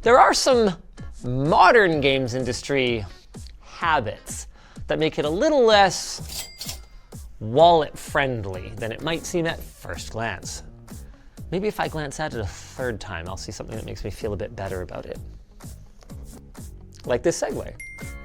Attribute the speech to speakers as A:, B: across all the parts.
A: There are some modern games industry habits that make it a little less wallet friendly than it might seem at first glance. Maybe if I glance at it a third time, I'll see something that makes me feel a bit better about it. Like this segue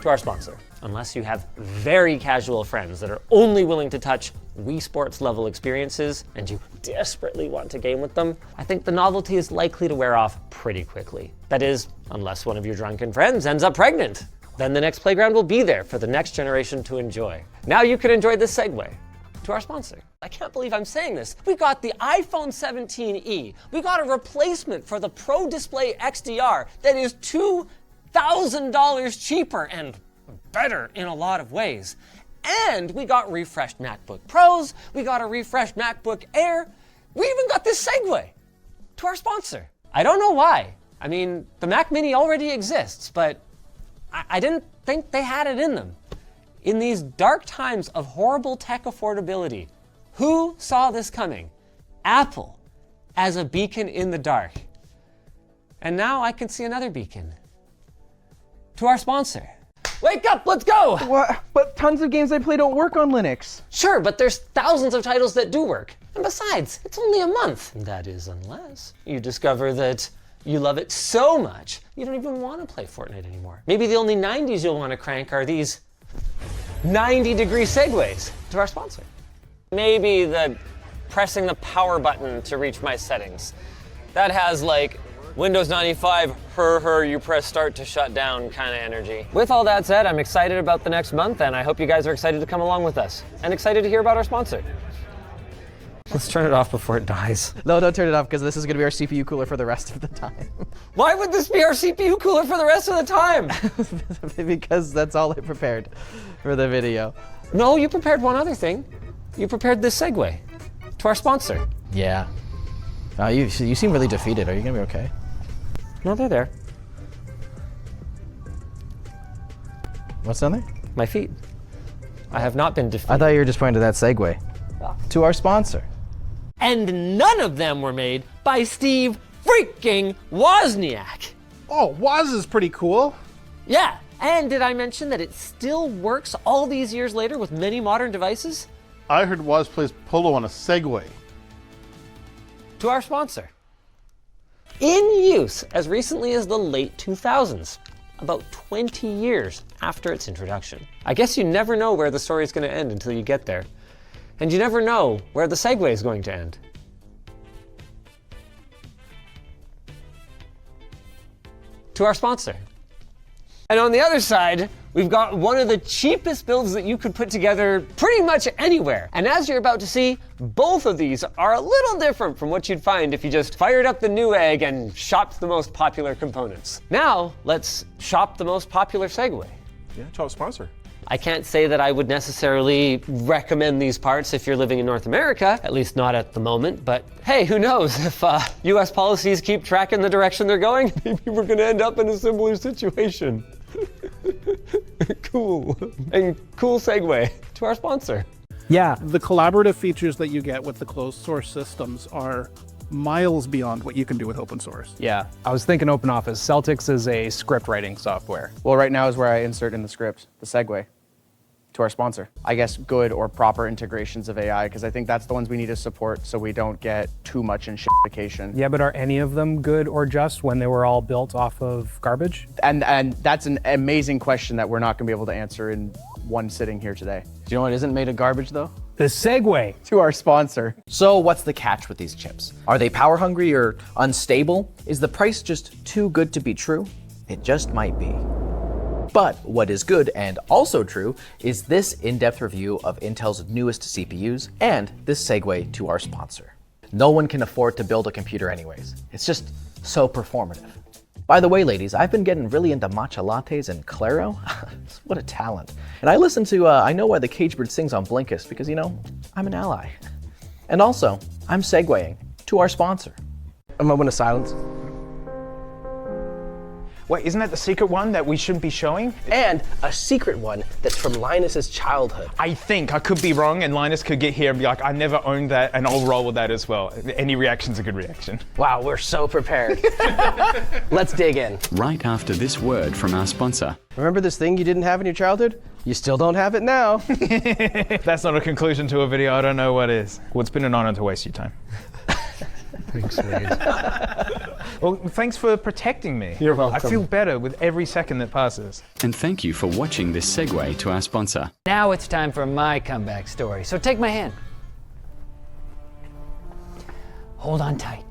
A: to our sponsor. Unless you have very casual friends that are only willing to touch Wii Sports level experiences and you desperately want to game with them, I think the novelty is likely to wear off pretty quickly. That is, unless one of your drunken friends ends up pregnant. Then the next playground will be there for the next generation to enjoy. Now you can enjoy this segue to our sponsor. I can't believe I'm saying this. We got the iPhone 17e. We got a replacement for the Pro Display XDR that is $2,000 cheaper and better in a lot of ways. And we got refreshed MacBook Pros, we got a refreshed MacBook Air, we even got this segue to our sponsor. I don't know why. I mean, the Mac Mini already exists, but I didn't think they had it in them. In these dark times of horrible tech affordability, who saw this coming? Apple as a beacon in the dark. And now I can see another beacon to our sponsor. Wake up, let's go!
B: What? But tons of games I play don't work on Linux.
A: Sure, but there's thousands of titles that do work. And besides, it's only a month. That is unless you discover that you love it so much, you don't even want to play Fortnite anymore. Maybe the only 90s you'll want to crank are these 90-degree segues to our sponsor. Maybe the pressing the power button to reach my settings. That has like Windows 95, you press start to shut down kind of energy. With all that said, I'm excited about the next month, and I hope you guys are excited to come along with us and excited to hear about our sponsor. Let's turn it off before it dies.
B: No, don't turn it off, because this is going to be our CPU cooler for the rest of the time.
A: Why would this be our CPU cooler for the rest of the time?
B: Because that's all I prepared for the video.
A: No, you prepared one other thing. You prepared this segue to our sponsor.
B: Yeah. You seem really defeated. Are you going to be okay?
A: No, they're there.
B: What's down there?
A: My feet. I have not been defeated.
B: I thought you were just pointing to that segue to our sponsor.
A: And none of them were made by Steve freaking Wozniak.
C: Oh, Woz is pretty cool.
A: Yeah, and did I mention that it still works all these years later with many modern devices?
C: I heard Woz plays polo on a Segway.
A: To our sponsor. In use as recently as the late 2000s, about 20 years after its introduction. I guess you never know where the story is going to end until you get there. And you never know where the segue is going to end. To our sponsor. And on the other side, we've got one of the cheapest builds that you could put together pretty much anywhere. And as you're about to see, both of these are a little different from what you'd find if you just fired up the Newegg and shopped the most popular components. Now, let's shop the most popular segue.
D: Yeah, to our sponsor.
A: I can't say that I would necessarily recommend these parts if you're living in North America, at least not at the moment, but hey, who knows? If US policies keep tracking the direction they're going, maybe we're gonna end up in a similar situation. Cool. And cool segue to our sponsor.
E: Yeah.
C: The collaborative features that you get with the closed source systems are miles beyond what you can do with open source.
E: Yeah, I was thinking OpenOffice. Celtics is a script writing software.
B: Well, right now is where I insert in the script the segue to our sponsor. I guess good or proper integrations of AI, because I think that's the ones we need to support so we don't get too much in shitification.
E: Yeah, but are any of them good or just when they were all built off of garbage?
B: And that's an amazing question that we're not going to be able to answer in one sitting here today. Do you know what isn't made of garbage, though?
E: The segue.
B: To our sponsor.
F: So what's the catch with these chips? Are they power hungry or unstable? Is the price just too good to be true? It just might be. But what is good and also true is this in-depth review of Intel's newest CPUs and this segue to our sponsor. No one can afford to build a computer anyways. It's just so performative. By the way, ladies, I've been getting really into matcha lattes and Claro. What a talent. And I listen to I Know Why the Cage Bird Sings on Blinkist because, you know, I'm an ally. And also, I'm segueing to our sponsor.
B: A moment of silence.
D: Wait, isn't that the secret one that we shouldn't be showing?
G: And a secret one that's from Linus's childhood.
D: I think, I could be wrong, and Linus could get here and be like, I never owned that, and I'll roll with that as well. Any reaction's a good reaction.
G: Wow, we're so prepared. Let's dig in.
H: Right after this word from our sponsor.
G: Remember this thing you didn't have in your childhood? You still don't have it now.
D: If that's not a conclusion to a video, I don't know what is. Well, it's been an honor to waste your time.
E: Thanks, Wade.
D: Well, thanks for protecting me.
E: You're welcome.
D: I feel better with every second that passes.
H: And thank you for watching this segue to our sponsor.
A: Now it's time for my comeback story. So take my hand. Hold on tight.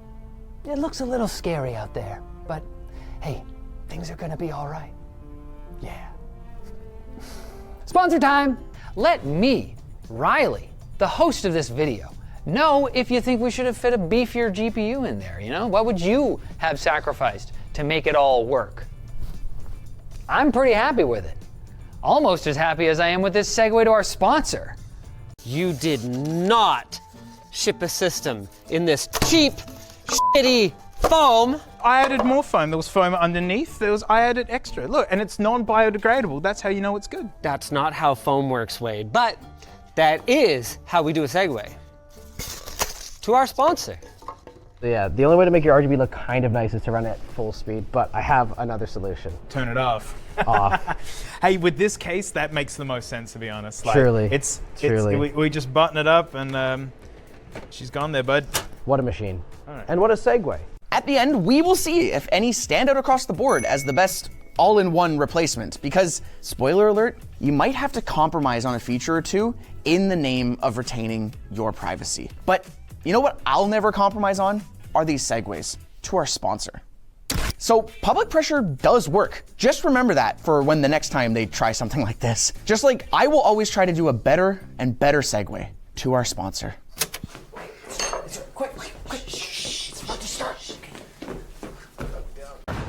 A: It looks a little scary out there, but hey, things are gonna be all right. Yeah. Sponsor time! Let me, Riley, the host of this video, know if you think we should have fit a beefier GPU in there, you know? What would you have sacrificed to make it all work? I'm pretty happy with it. Almost as happy as I am with this segue to our sponsor. You did not ship a system in this cheap, shitty foam.
D: I added more foam. There was foam underneath. I added extra. Look, and it's non-biodegradable. That's how you know it's good.
A: That's not how foam works, Wade, but that is how we do a segue. To our sponsor.
G: Yeah, the only way to make your RGB look kind of nice is to run it at full speed, but I have another solution.
D: Turn it off. Hey, with this case, that makes the most sense, to be honest. Like,
G: Truly.
D: We just button it up and she's gone there, bud.
G: What a machine. And what a segue.
B: At the end, we will see if any stand out across the board as the best all-in-one replacement, because, spoiler alert, you might have to compromise on a feature or two in the name of retaining your privacy. But you know what I'll never compromise on? Are these segues to our sponsor. So public pressure does work. Just remember that for when the next time they try something like this. Just like I will always try to do a better and better segue to our sponsor. Quick. It's about to start.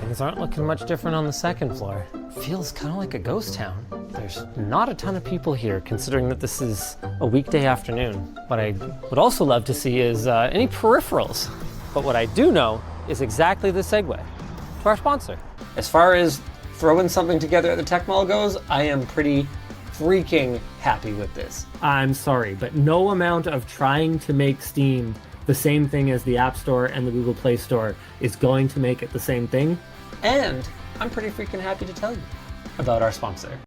A: Things aren't looking much different on the second floor. Feels kind of like a ghost town. There's not a ton of people here, considering that this is a weekday afternoon. What I would also love to see is any peripherals. But what I do know is exactly the segue to our sponsor. As far as throwing something together at the Tech Mall goes, I am pretty freaking happy with this.
I: I'm sorry, but no amount of trying to make Steam the same thing as the App Store and the Google Play Store is going to make it the same thing.
A: And I'm pretty freaking happy to tell you about our sponsor.